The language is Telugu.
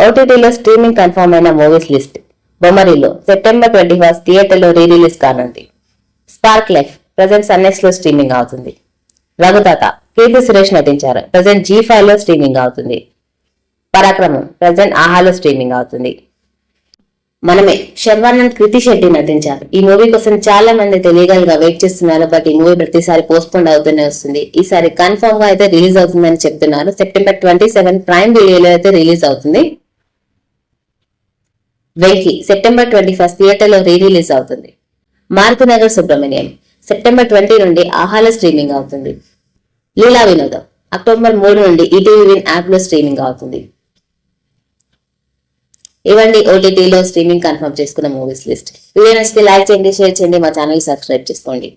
ఓటీటీలో స్ట్రీమింగ్ కన్ఫర్మ్ అయిన మూవీస్ లిస్ట్. బొమ్మరిల్లు సెప్టెంబర్ 21 థియేటర్లో రిలీజ్ కానుంది. స్పార్క్ లైఫ్ ప్రెజెంట్ సన్నెక్స్ లో స్ట్రీమింగ్ అవుతుంది. రఘుతాత కీర్తి సురేష్ నటించారు. ప్రెజెంట్ G5 లో స్ట్రీమింగ్ అవుతుంది. పరాక్రమం ప్రెజెంట్ ఆహాలో స్ట్రీమింగ్ అవుతుంది. మనమే శర్వానంద్ కృతి శెట్టి నటించారు. ఈ మూవీ కోసం చాలా మంది లీగల్ గా వెయిట్ చేస్తున్నారు. బట్ ఈ మూవీ ప్రతిసారి పోస్ట్ పోన్ అవుతూనే వస్తుంది. ఈసారి కన్ఫర్మ్ గా అయితే రిలీజ్ అవుతుందని చెప్తున్నారు. సెప్టెంబర్ 27 ప్రైమ్ వీడియోలో అయితే రిలీజ్ అవుతుంది. వెంకీ సెప్టెంబర్ 21 థియేటర్లో రిలీజ్ అవుతుంది. మారుతినగర్ సుబ్రహ్మణ్యం సెప్టెంబర్ 20 నుండి ఆహాలో స్ట్రీమింగ్ అవుతుంది. లీలా వినోదం అక్టోబర్ 3 నుండి ఈటీవీ విన్ యాప్ లో స్ట్రీమింగ్ అవుతుంది. ఇవన్నీ ఓటీటీలో స్ట్రీమింగ్ కన్ఫర్మ్ చేసుకున్న మూవీస్ లిస్ట్. వీడియో నచ్చితే లైక్ చేయండి, షేర్ చేయండి, మా ఛానల్ సబ్స్క్రైబ్ చేసుకోండి.